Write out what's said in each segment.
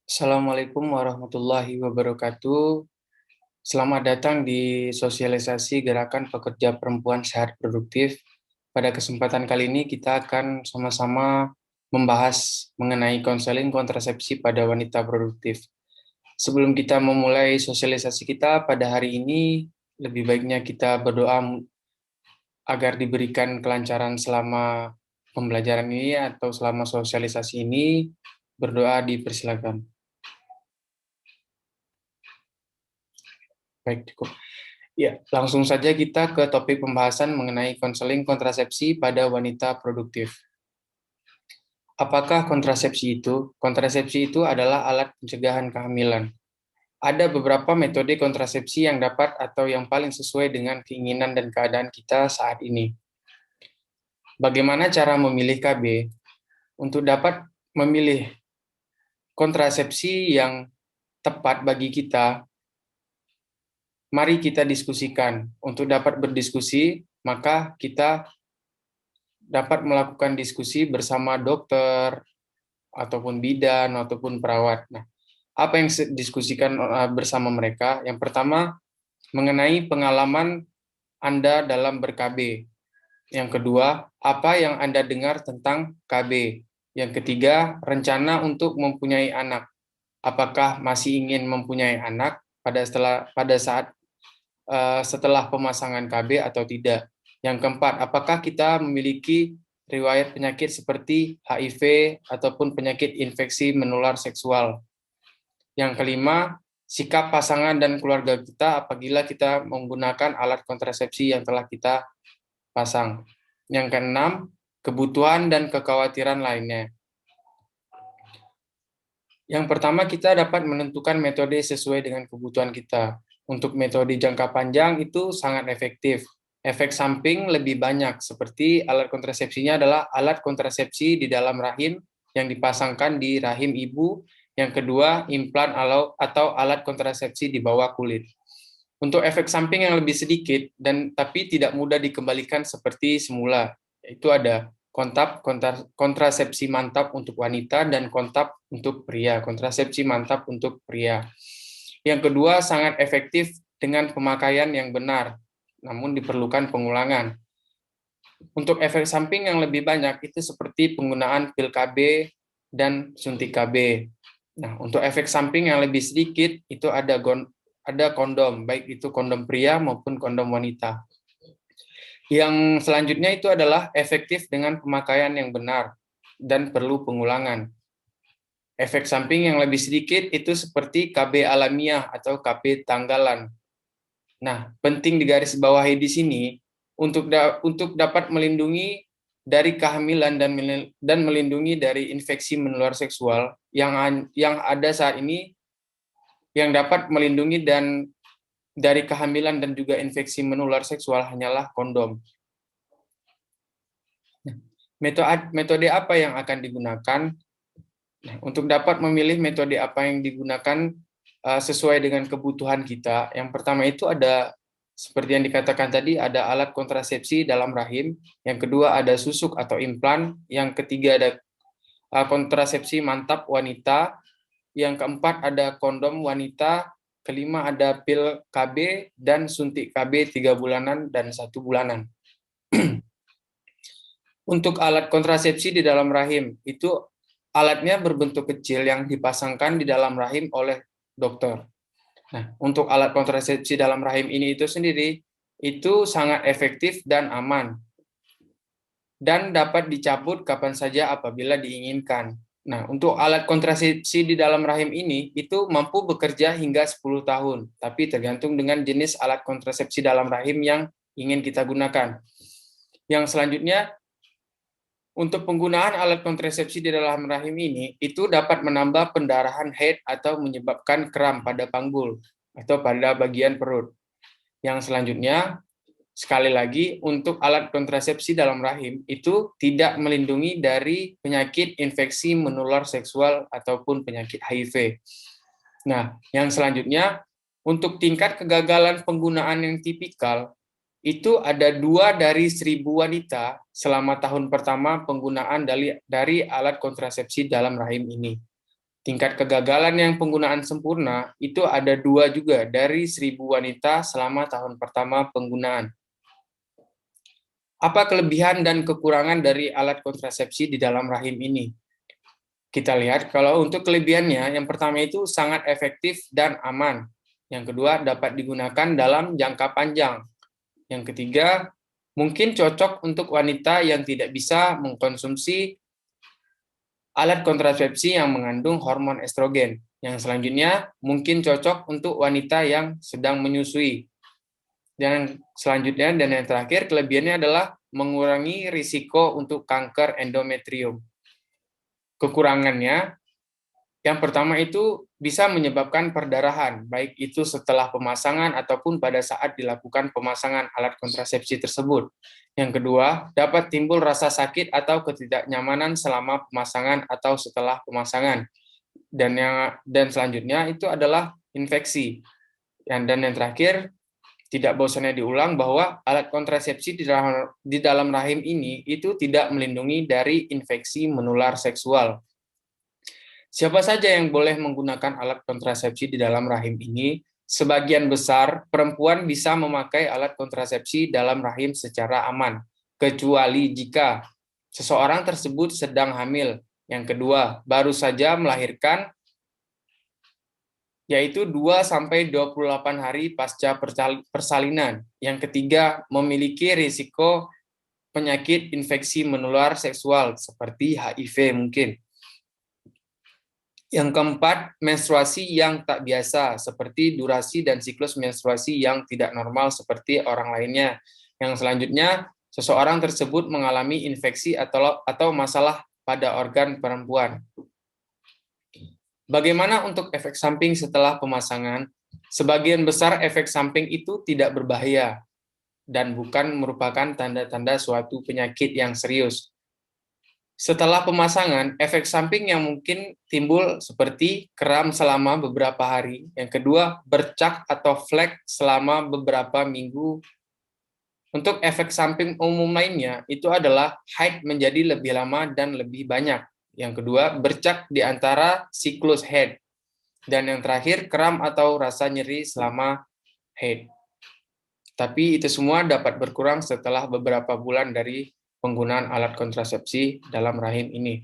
Assalamualaikum warahmatullahi wabarakatuh. Selamat datang di sosialisasi Gerakan Pekerja Perempuan Sehat Produktif. Pada kesempatan kali ini kita akan sama-sama membahas mengenai konseling kontrasepsi pada wanita produktif. Sebelum kita memulai sosialisasi kita pada hari ini, lebih baiknya kita berdoa agar diberikan kelancaran selama pembelajaran ini atau selama sosialisasi ini. Berdoa dipersilakan. Baik, cukup. Ya, langsung saja kita ke topik pembahasan mengenai konseling kontrasepsi pada wanita produktif. Apakah kontrasepsi itu? Kontrasepsi itu adalah alat pencegahan kehamilan. Ada beberapa metode kontrasepsi yang dapat atau yang paling sesuai dengan keinginan dan keadaan kita saat ini. Bagaimana cara memilih KB? Untuk dapat memilih kontrasepsi yang tepat bagi kita, mari kita diskusikan. Untuk dapat berdiskusi, maka kita dapat melakukan diskusi bersama dokter, ataupun bidan, ataupun perawat. Nah, apa yang diskusikan bersama mereka? Yang pertama, mengenai pengalaman Anda dalam ber-KB. Yang kedua, apa yang Anda dengar tentang KB. Yang ketiga, rencana untuk mempunyai anak. Apakah masih ingin mempunyai anak pada saat setelah pemasangan KB atau tidak. Yang keempat, apakah kita memiliki riwayat penyakit seperti HIV ataupun penyakit infeksi menular seksual. Yang kelima, sikap pasangan dan keluarga kita apabila kita menggunakan alat kontrasepsi yang telah kita pasang. Yang keenam, kebutuhan dan kekhawatiran lainnya. Yang pertama, kita dapat menentukan metode sesuai dengan kebutuhan kita. Untuk metode jangka panjang itu sangat efektif. Efek samping lebih banyak, seperti alat kontrasepsinya adalah alat kontrasepsi di dalam rahim yang dipasangkan di rahim ibu. Yang kedua, implan atau alat kontrasepsi di bawah kulit. Untuk efek samping yang lebih sedikit dan tapi tidak mudah dikembalikan seperti semula, itu ada kontrasepsi mantap untuk wanita dan kontap untuk pria, kontrasepsi mantap untuk pria. Yang kedua, sangat efektif dengan pemakaian yang benar, namun diperlukan pengulangan. Untuk efek samping yang lebih banyak itu seperti penggunaan pil KB dan suntik KB. Nah, untuk efek samping yang lebih sedikit itu ada kondom, baik itu kondom pria maupun kondom wanita. Yang selanjutnya itu adalah efektif dengan pemakaian yang benar dan perlu pengulangan. Efek samping yang lebih sedikit itu seperti KB alamiah atau KB tanggalan. Nah, penting digarisbawahi di sini untuk dapat melindungi dari kehamilan dan melindungi dari infeksi menular seksual yang ada saat ini, yang dapat melindungi dan dari kehamilan dan juga infeksi menular seksual hanyalah kondom. Metode apa yang akan digunakan? Nah, untuk dapat memilih metode apa yang digunakan sesuai dengan kebutuhan kita, yang pertama itu ada, seperti yang dikatakan tadi, ada alat kontrasepsi dalam rahim, yang kedua ada susuk atau implan, yang ketiga ada kontrasepsi mantap wanita, yang keempat ada kondom wanita, kelima ada pil KB dan suntik KB 3 bulanan dan 1 bulanan. Untuk alat kontrasepsi di dalam rahim, itu alatnya berbentuk kecil yang dipasangkan di dalam rahim oleh dokter. Nah, untuk alat kontrasepsi dalam rahim ini itu sendiri, itu sangat efektif dan aman. Dan dapat dicabut kapan saja apabila diinginkan. Nah, untuk alat kontrasepsi di dalam rahim ini, itu mampu bekerja hingga 10 tahun, tapi tergantung dengan jenis alat kontrasepsi dalam rahim yang ingin kita gunakan. Yang selanjutnya, untuk penggunaan alat kontrasepsi di dalam rahim ini, itu dapat menambah pendarahan haid atau menyebabkan kram pada panggul atau pada bagian perut. Yang selanjutnya, sekali lagi, untuk alat kontrasepsi dalam rahim itu tidak melindungi dari penyakit infeksi menular seksual ataupun penyakit HIV. Nah, yang selanjutnya, untuk tingkat kegagalan penggunaan yang tipikal, itu ada 2 dari 1.000 wanita selama tahun pertama penggunaan dari alat kontrasepsi dalam rahim ini. Tingkat kegagalan yang penggunaan sempurna itu ada 2 juga dari 1.000 wanita selama tahun pertama penggunaan. Apa kelebihan dan kekurangan dari alat kontrasepsi di dalam rahim ini? Kita lihat kalau untuk kelebihannya, yang pertama itu sangat efektif dan aman. Yang kedua, dapat digunakan dalam jangka panjang. Yang ketiga, mungkin cocok untuk wanita yang tidak bisa mengkonsumsi alat kontrasepsi yang mengandung hormon estrogen. Yang selanjutnya, mungkin cocok untuk wanita yang sedang menyusui. Dan selanjutnya, dan yang terakhir, kelebihannya adalah mengurangi risiko untuk kanker endometrium. Kekurangannya, yang pertama itu bisa menyebabkan perdarahan, baik itu setelah pemasangan ataupun pada saat dilakukan pemasangan alat kontrasepsi tersebut. Yang kedua, dapat timbul rasa sakit atau ketidaknyamanan selama pemasangan atau setelah pemasangan. Dan selanjutnya itu adalah infeksi. Dan yang terakhir, tidak bosannya diulang bahwa alat kontrasepsi di dalam rahim ini itu tidak melindungi dari infeksi menular seksual. Siapa saja yang boleh menggunakan alat kontrasepsi di dalam rahim ini? Sebagian besar perempuan bisa memakai alat kontrasepsi dalam rahim secara aman, kecuali jika seseorang tersebut sedang hamil. Yang kedua, baru saja melahirkan, yaitu 2-28 hari pasca persalinan. Yang ketiga, memiliki risiko penyakit infeksi menular seksual seperti HIV mungkin. Yang keempat, menstruasi yang tak biasa, seperti durasi dan siklus menstruasi yang tidak normal seperti orang lainnya. Yang selanjutnya, seseorang tersebut mengalami infeksi atau masalah pada organ perempuan. Bagaimana untuk efek samping setelah pemasangan? Sebagian besar efek samping itu tidak berbahaya dan bukan merupakan tanda-tanda suatu penyakit yang serius. Setelah pemasangan, efek samping yang mungkin timbul seperti kram selama beberapa hari. Yang kedua, bercak atau flek selama beberapa minggu. Untuk efek samping umum lainnya, itu adalah haid menjadi lebih lama dan lebih banyak. Yang kedua, bercak di antara siklus haid. Dan yang terakhir, kram atau rasa nyeri selama haid. Tapi itu semua dapat berkurang setelah beberapa bulan dari penggunaan alat kontrasepsi dalam rahim ini.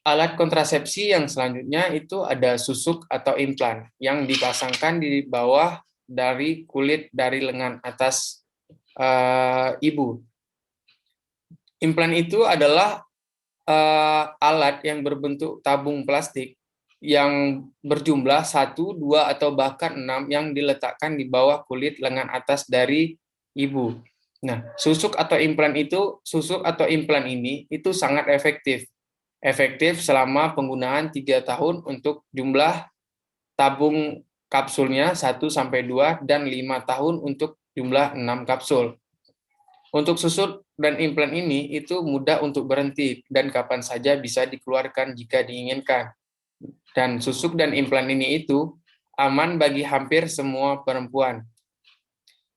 Alat kontrasepsi yang selanjutnya itu ada susuk atau implan yang dipasangkan di bawah dari kulit dari lengan atas ibu. Implan itu adalah alat yang berbentuk tabung plastik yang berjumlah 1, 2, atau bahkan 6 yang diletakkan di bawah kulit lengan atas dari ibu. Nah, susuk atau implan ini itu sangat efektif. Efektif selama penggunaan 3 tahun untuk jumlah tabung kapsulnya 1-2 dan 5 tahun untuk jumlah 6 kapsul. Untuk susuk dan implan ini itu mudah untuk berhenti dan kapan saja bisa dikeluarkan jika diinginkan. Dan susuk dan implan ini itu aman bagi hampir semua perempuan.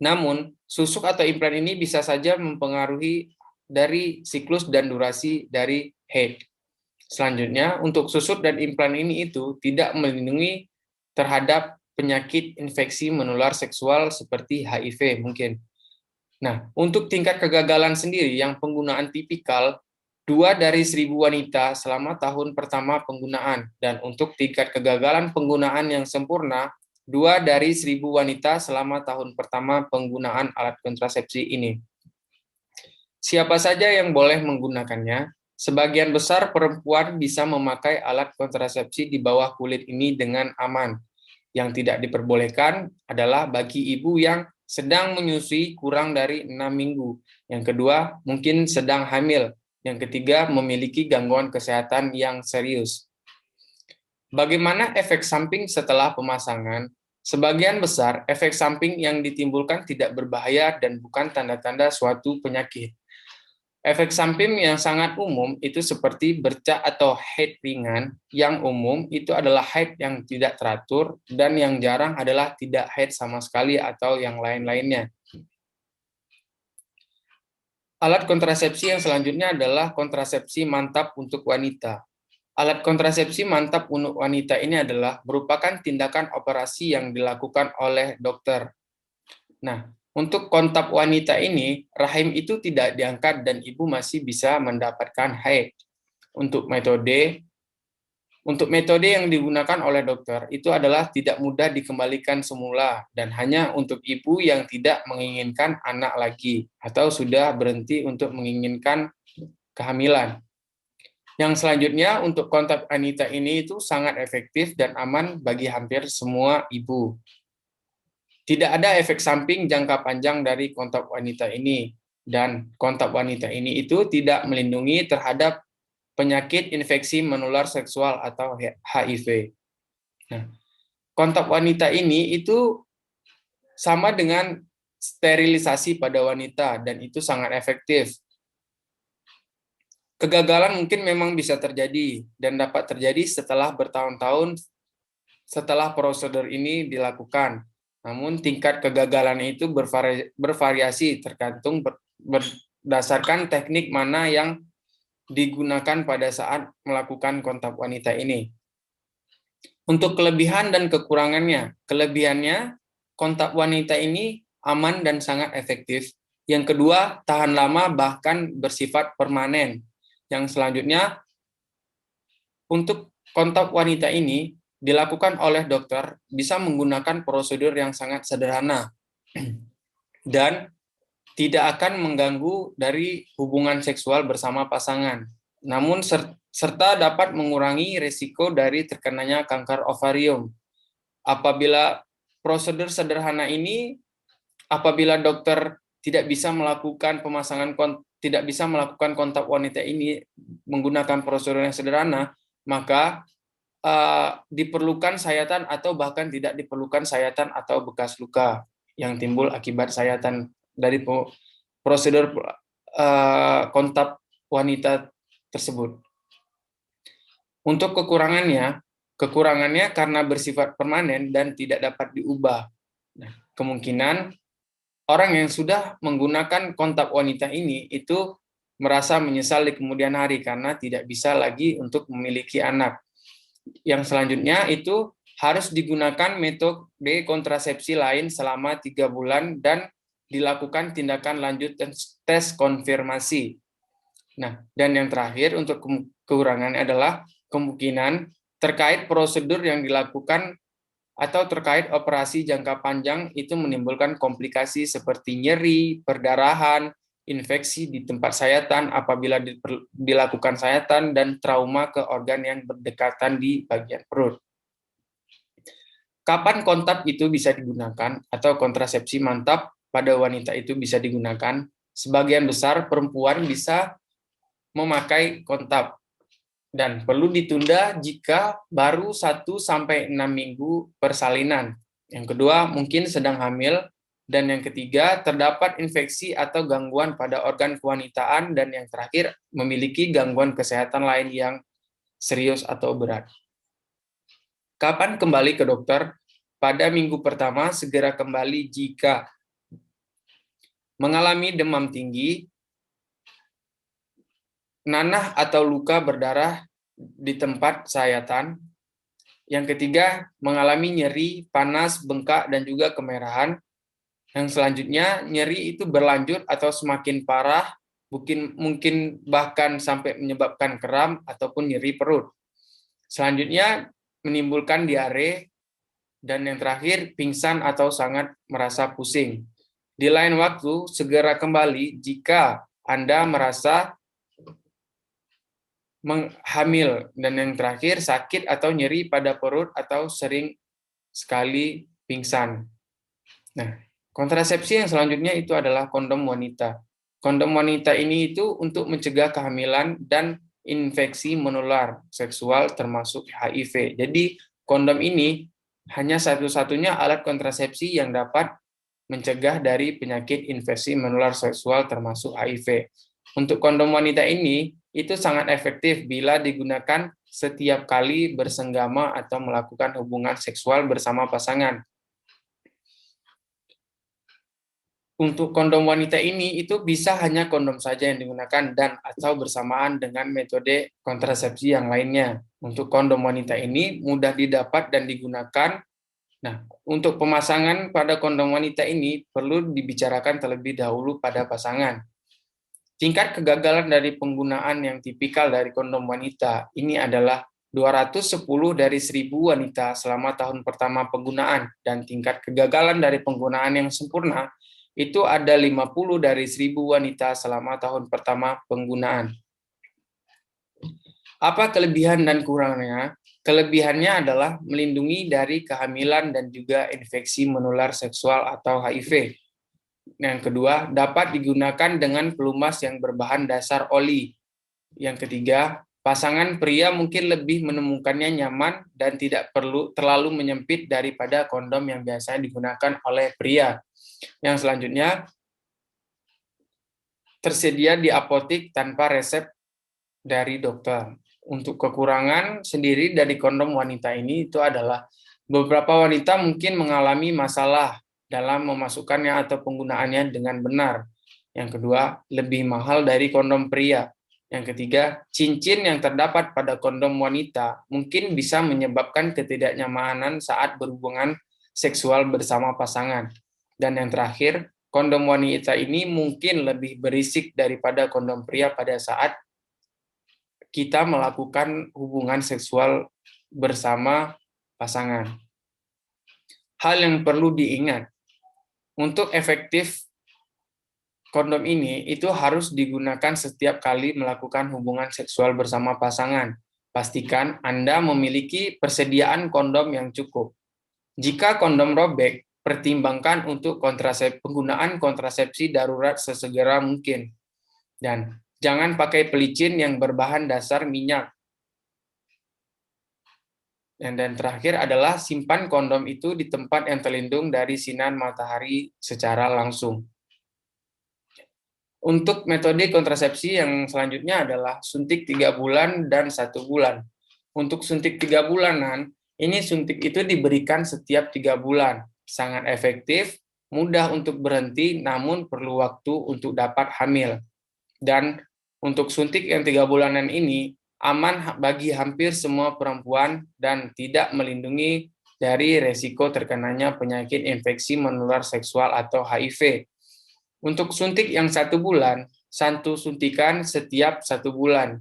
Namun, susuk atau implan ini bisa saja mempengaruhi dari siklus dan durasi dari haid. Selanjutnya, untuk susuk dan implan ini itu tidak melindungi terhadap penyakit infeksi menular seksual seperti HIV mungkin. Nah, untuk tingkat kegagalan sendiri yang penggunaan tipikal 2 dari 1.000 wanita selama tahun pertama penggunaan, dan untuk tingkat kegagalan penggunaan yang sempurna 2 dari 1.000 wanita selama tahun pertama penggunaan alat kontrasepsi ini. Siapa saja yang boleh menggunakannya? Sebagian besar perempuan bisa memakai alat kontrasepsi di bawah kulit ini dengan aman. Yang tidak diperbolehkan adalah bagi ibu yang sedang menyusui kurang dari 6 minggu. Yang kedua, mungkin sedang hamil. Yang ketiga, memiliki gangguan kesehatan yang serius. Bagaimana efek samping setelah pemasangan? Sebagian besar efek samping yang ditimbulkan tidak berbahaya dan bukan tanda-tanda suatu penyakit. Efek samping yang sangat umum itu seperti bercak atau haid ringan. Yang umum itu adalah haid yang tidak teratur, dan yang jarang adalah tidak haid sama sekali atau yang lain-lainnya. Alat kontrasepsi yang selanjutnya adalah kontrasepsi mantap untuk wanita. Alat kontrasepsi mantap untuk wanita ini adalah merupakan tindakan operasi yang dilakukan oleh dokter. Nah, untuk kontak wanita ini, rahim itu tidak diangkat dan ibu masih bisa mendapatkan haid. Untuk metode yang digunakan oleh dokter itu adalah tidak mudah dikembalikan semula dan hanya untuk ibu yang tidak menginginkan anak lagi atau sudah berhenti untuk menginginkan kehamilan. Yang selanjutnya untuk kontak wanita ini itu sangat efektif dan aman bagi hampir semua ibu. Tidak ada efek samping jangka panjang dari kontak wanita ini dan kontak wanita ini itu tidak melindungi terhadap penyakit infeksi menular seksual atau HIV. Nah, kontak wanita ini itu sama dengan sterilisasi pada wanita dan itu sangat efektif. Kegagalan mungkin memang bisa terjadi dan dapat terjadi setelah bertahun-tahun setelah prosedur ini dilakukan. Namun tingkat kegagalan itu bervariasi tergantung berdasarkan teknik mana yang digunakan pada saat melakukan kontak wanita ini. Untuk kelebihan dan kekurangannya, kelebihannya kontak wanita ini aman dan sangat efektif. Yang kedua, tahan lama bahkan bersifat permanen. Yang selanjutnya, untuk kontak wanita ini dilakukan oleh dokter bisa menggunakan prosedur yang sangat sederhana dan tidak akan mengganggu dari hubungan seksual bersama pasangan. Namun serta dapat mengurangi risiko dari terkenanya kanker ovarium. Apabila prosedur sederhana ini, apabila dokter tidak bisa melakukan tidak bisa melakukan kontak wanita ini menggunakan prosedur yang sederhana, maka diperlukan sayatan atau bahkan tidak diperlukan sayatan atau bekas luka yang timbul akibat sayatan dari prosedur kontak wanita tersebut. Untuk kekurangannya karena bersifat permanen dan tidak dapat diubah. Nah, kemungkinan orang yang sudah menggunakan kontak wanita ini itu merasa menyesal di kemudian hari karena tidak bisa lagi untuk memiliki anak. Yang selanjutnya itu harus digunakan metode kontrasepsi lain selama 3 bulan dan dilakukan tindakan lanjut tes konfirmasi. Nah, dan yang terakhir untuk kekurangannya adalah kemungkinan terkait prosedur yang dilakukan atau terkait operasi jangka panjang itu menimbulkan komplikasi seperti nyeri, perdarahan, infeksi di tempat sayatan apabila dilakukan sayatan, dan trauma ke organ yang berdekatan di bagian perut. Kapan kontak itu bisa digunakan atau kontrasepsi mantap pada wanita itu bisa digunakan? Sebagian besar perempuan bisa memakai kontak dan perlu ditunda jika baru 1-6 minggu persalinan. Yang kedua, mungkin sedang hamil. Dan yang ketiga, terdapat infeksi atau gangguan pada organ kewanitaan. Dan yang terakhir, memiliki gangguan kesehatan lain yang serius atau berat. Kapan kembali ke dokter? Pada minggu pertama, segera kembali jika mengalami demam tinggi, nanah atau luka berdarah di tempat sayatan. Yang ketiga, mengalami nyeri, panas, bengkak, dan juga kemerahan. Yang selanjutnya, nyeri itu berlanjut atau semakin parah, mungkin bahkan sampai menyebabkan kram ataupun nyeri perut. Selanjutnya, menimbulkan diare, dan yang terakhir, pingsan atau sangat merasa pusing. Di lain waktu, segera kembali jika Anda merasa hamil, dan yang terakhir sakit atau nyeri pada perut atau sering sekali pingsan. Nah, kontrasepsi yang selanjutnya itu adalah kondom wanita. Kondom wanita ini itu untuk mencegah kehamilan dan infeksi menular seksual termasuk HIV. Jadi kondom ini hanya satu-satunya alat kontrasepsi yang dapat mencegah dari penyakit infeksi menular seksual termasuk HIV. Untuk kondom wanita ini itu sangat efektif bila digunakan setiap kali bersenggama atau melakukan hubungan seksual bersama pasangan. Untuk kondom wanita ini itu bisa hanya kondom saja yang digunakan dan atau bersamaan dengan metode kontrasepsi yang lainnya. Untuk kondom wanita ini mudah didapat dan digunakan. Nah, untuk pemasangan pada kondom wanita ini perlu dibicarakan terlebih dahulu pada pasangan. Tingkat kegagalan dari penggunaan yang tipikal dari kondom wanita ini adalah 210 dari 1000 wanita selama tahun pertama penggunaan, dan tingkat kegagalan dari penggunaan yang sempurna itu ada 50 dari 1000 wanita selama tahun pertama penggunaan. Apa kelebihan dan kurangnya? Kelebihannya adalah melindungi dari kehamilan dan juga infeksi menular seksual atau HIV. Yang kedua, dapat digunakan dengan pelumas yang berbahan dasar oli. Yang ketiga, pasangan pria mungkin lebih menemukannya nyaman dan tidak perlu terlalu menyempit daripada kondom yang biasanya digunakan oleh pria. Yang selanjutnya, tersedia di apotik tanpa resep dari dokter. Untuk kekurangan sendiri dari kondom wanita ini itu adalah beberapa wanita mungkin mengalami masalah dalam memasukkannya atau penggunaannya dengan benar. Yang kedua, lebih mahal dari kondom pria. Yang ketiga, cincin yang terdapat pada kondom wanita mungkin bisa menyebabkan ketidaknyamanan saat berhubungan seksual bersama pasangan. Dan yang terakhir, kondom wanita ini mungkin lebih berisik daripada kondom pria pada saat kita melakukan hubungan seksual bersama pasangan. Hal yang perlu diingat, untuk efektif kondom ini itu harus digunakan setiap kali melakukan hubungan seksual bersama pasangan. Pastikan Anda memiliki persediaan kondom yang cukup. Jika kondom robek, pertimbangkan untuk penggunaan kontrasepsi darurat sesegera mungkin. Dan jangan pakai pelicin yang berbahan dasar minyak. Dan terakhir adalah simpan kondom itu di tempat yang terlindung dari sinar matahari secara langsung. Untuk metode kontrasepsi yang selanjutnya adalah suntik 3 bulan dan 1 bulan. Untuk suntik 3 bulanan, ini suntik itu diberikan setiap 3 bulan. Sangat efektif, mudah untuk berhenti, namun perlu waktu untuk dapat hamil. Dan untuk suntik yang 3 bulanan ini, aman bagi hampir semua perempuan dan tidak melindungi dari resiko terkenanya penyakit infeksi menular seksual atau HIV. Untuk suntik yang 1 bulan, satu suntikan setiap 1 bulan,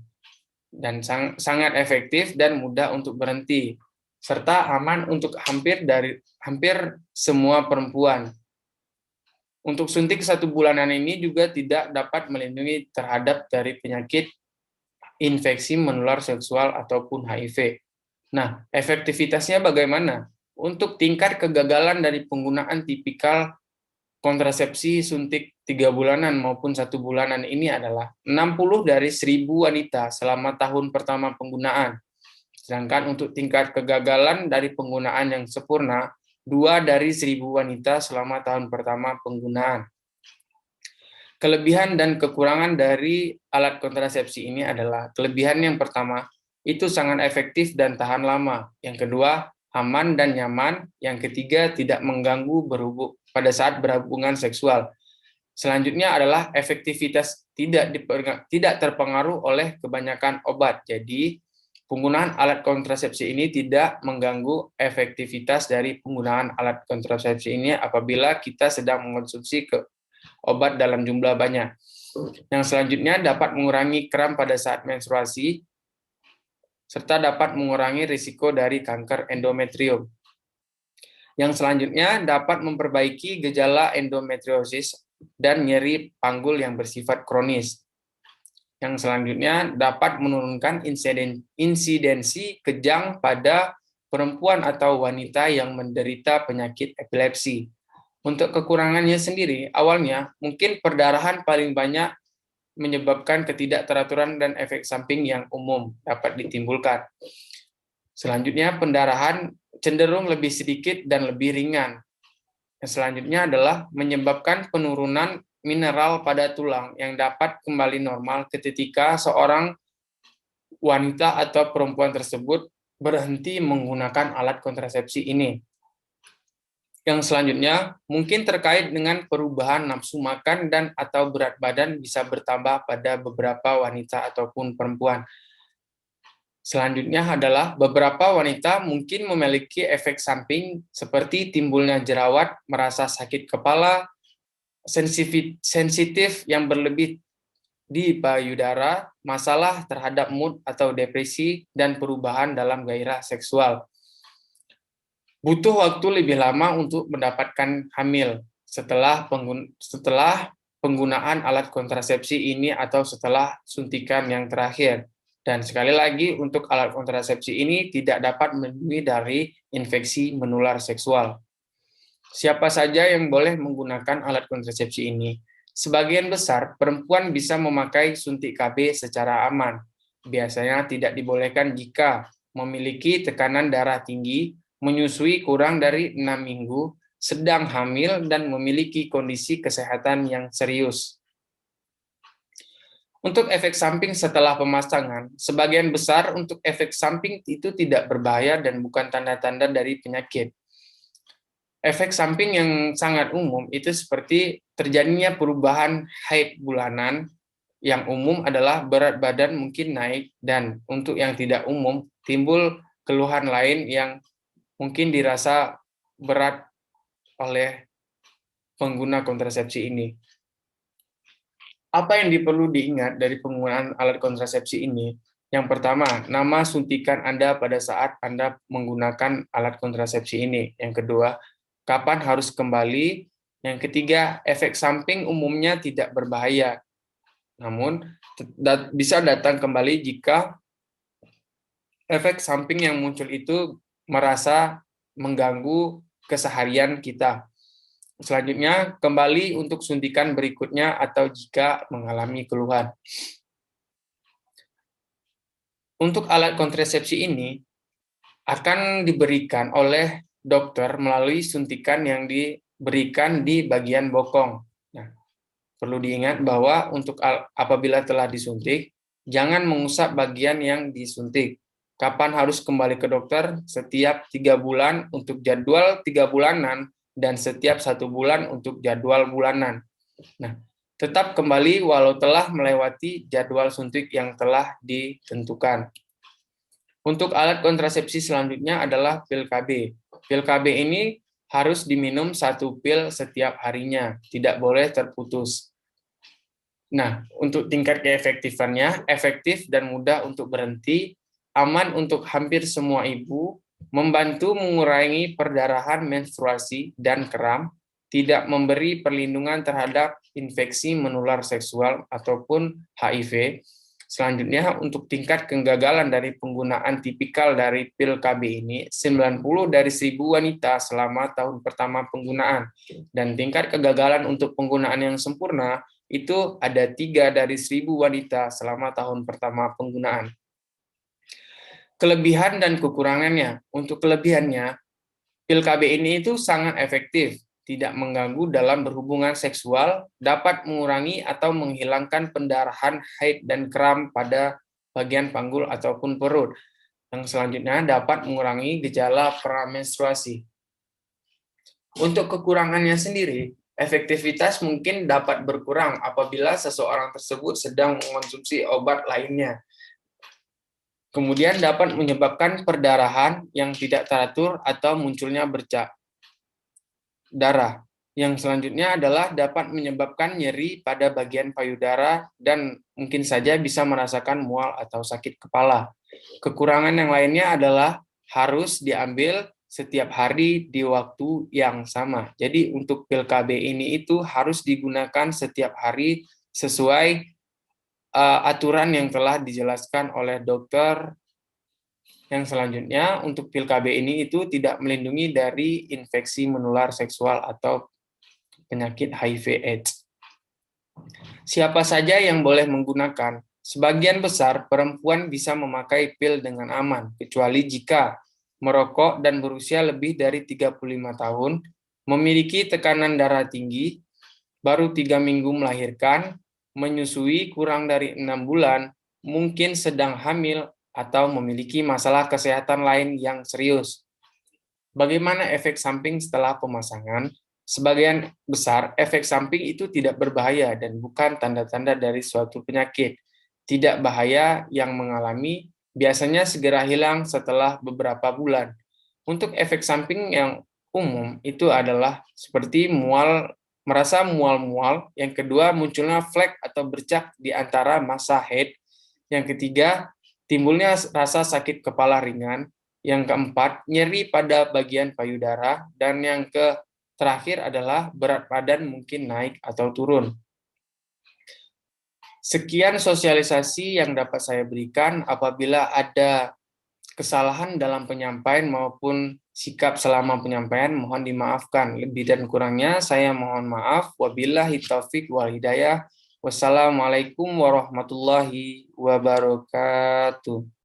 dan sangat efektif dan mudah untuk berhenti, serta aman untuk hampir semua perempuan. Untuk suntik 1 bulanan ini juga tidak dapat melindungi terhadap dari penyakit infeksi menular seksual ataupun HIV. Nah, efektivitasnya bagaimana? Untuk tingkat kegagalan dari penggunaan tipikal kontrasepsi suntik 3 bulanan maupun 1 bulanan ini adalah 60 dari 1000 wanita selama tahun pertama penggunaan. Sedangkan untuk tingkat kegagalan dari penggunaan yang sempurna, 2 dari 1000 wanita selama tahun pertama penggunaan. Kelebihan dan kekurangan dari alat kontrasepsi ini adalah, kelebihan yang pertama, itu sangat efektif dan tahan lama. Yang kedua, aman dan nyaman. Yang ketiga, tidak mengganggu pada saat berhubungan seksual. Selanjutnya adalah efektivitas tidak terpengaruh oleh kebanyakan obat. Jadi, penggunaan alat kontrasepsi ini tidak mengganggu efektivitas dari penggunaan alat kontrasepsi ini apabila kita sedang mengonsumsi obat dalam jumlah banyak. Yang selanjutnya dapat mengurangi kram pada saat menstruasi, serta dapat mengurangi risiko dari kanker endometrium. Yang selanjutnya dapat memperbaiki gejala endometriosis dan nyeri panggul yang bersifat kronis. Yang selanjutnya dapat menurunkan insidensi kejang pada perempuan atau wanita yang menderita penyakit epilepsi. Untuk kekurangannya sendiri, awalnya mungkin perdarahan paling banyak menyebabkan ketidakteraturan dan efek samping yang umum dapat ditimbulkan. Selanjutnya, pendarahan cenderung lebih sedikit dan lebih ringan. Yang selanjutnya adalah menyebabkan penurunan mineral pada tulang yang dapat kembali normal ketika seorang wanita atau perempuan tersebut berhenti menggunakan alat kontrasepsi ini. Yang selanjutnya, mungkin terkait dengan perubahan nafsu makan dan atau berat badan bisa bertambah pada beberapa wanita ataupun perempuan. Selanjutnya adalah beberapa wanita mungkin memiliki efek samping seperti timbulnya jerawat, merasa sakit kepala, sensitif yang berlebih di payudara, masalah terhadap mood atau depresi, dan perubahan dalam gairah seksual. Butuh waktu lebih lama untuk mendapatkan hamil setelah penggunaan alat kontrasepsi ini atau setelah suntikan yang terakhir. Dan sekali lagi, untuk alat kontrasepsi ini tidak dapat melindungi dari infeksi menular seksual. Siapa saja yang boleh menggunakan alat kontrasepsi ini? Sebagian besar perempuan bisa memakai suntik KB secara aman. Biasanya tidak dibolehkan jika memiliki tekanan darah tinggi, menyusui kurang dari 6 minggu, sedang hamil, dan memiliki kondisi kesehatan yang serius. Untuk efek samping setelah pemasangan, sebagian besar untuk efek samping itu tidak berbahaya dan bukan tanda-tanda dari penyakit. Efek samping yang sangat umum itu seperti terjadinya perubahan haid bulanan. Yang umum adalah berat badan mungkin naik, dan untuk yang tidak umum, timbul keluhan lain yang mungkin dirasa berat oleh pengguna kontrasepsi ini. Apa yang perlu diingat dari penggunaan alat kontrasepsi ini? Yang pertama, nama suntikan Anda pada saat Anda menggunakan alat kontrasepsi ini. Yang kedua, kapan harus kembali. Yang ketiga, efek samping umumnya tidak berbahaya, namun bisa datang kembali jika efek samping yang muncul itu merasa mengganggu keseharian kita. Selanjutnya, kembali untuk suntikan berikutnya atau jika mengalami keluhan. Untuk alat kontrasepsi ini akan diberikan oleh dokter melalui suntikan yang diberikan di bagian bokong. Nah, perlu diingat bahwa untuk apabila telah disuntik, jangan mengusap bagian yang disuntik. Kapan harus kembali ke dokter? Setiap 3 bulan untuk jadwal 3 bulanan, dan setiap 1 bulan untuk jadwal bulanan. Nah, tetap kembali walau telah melewati jadwal suntik yang telah ditentukan. Untuk alat kontrasepsi selanjutnya adalah pil KB. Pil KB ini harus diminum 1 pil setiap harinya, tidak boleh terputus. Nah, untuk tingkat keefektifannya, efektif dan mudah untuk berhenti, aman untuk hampir semua ibu, membantu mengurangi perdarahan menstruasi dan kram, tidak memberi perlindungan terhadap infeksi menular seksual ataupun HIV. Selanjutnya, untuk tingkat kegagalan dari penggunaan tipikal dari pil KB ini, 90 dari 1.000 wanita selama tahun pertama penggunaan. Dan tingkat kegagalan untuk penggunaan yang sempurna, itu ada 3 dari 1.000 wanita selama tahun pertama penggunaan. Kelebihan dan kekurangannya. Untuk kelebihannya, pil KB ini itu sangat efektif, tidak mengganggu dalam berhubungan seksual, dapat mengurangi atau menghilangkan pendarahan haid dan kram pada bagian panggul ataupun perut. Yang selanjutnya dapat mengurangi gejala pramenstruasi. Untuk kekurangannya sendiri, efektivitas mungkin dapat berkurang apabila seseorang tersebut sedang mengonsumsi obat lainnya. Kemudian dapat menyebabkan perdarahan yang tidak teratur atau munculnya bercak darah. Yang selanjutnya adalah dapat menyebabkan nyeri pada bagian payudara dan mungkin saja bisa merasakan mual atau sakit kepala. Kekurangan yang lainnya adalah harus diambil setiap hari di waktu yang sama. Jadi untuk pil KB ini itu harus digunakan setiap hari sesuai aturan yang telah dijelaskan oleh dokter. Yang selanjutnya, untuk pil KB ini itu tidak melindungi dari infeksi menular seksual atau penyakit HIV/AIDS. Siapa saja yang boleh menggunakan? Sebagian besar perempuan bisa memakai pil dengan aman, kecuali jika merokok dan berusia lebih dari 35 tahun, memiliki tekanan darah tinggi, baru 3 minggu melahirkan, menyusui kurang dari 6 bulan, mungkin sedang hamil, atau memiliki masalah kesehatan lain yang serius. Bagaimana efek samping setelah pemasangan? Sebagian besar efek samping itu tidak berbahaya dan bukan tanda-tanda dari suatu penyakit. Tidak bahaya yang mengalami biasanya segera hilang setelah beberapa bulan. Untuk efek samping yang umum itu adalah seperti merasa mual-mual, yang kedua munculnya flek atau bercak di antara massa head, yang ketiga timbulnya rasa sakit kepala ringan, yang keempat nyeri pada bagian payudara, dan yang terakhir adalah berat badan mungkin naik atau turun. Sekian sosialisasi yang dapat saya berikan. Apabila ada kesalahan dalam penyampaian maupun sikap selama penyampaian, mohon dimaafkan. Lebih dan kurangnya saya mohon maaf. Wabillahi taufik wal hidayah. Wassalamualaikum warahmatullahi wabarakatuh.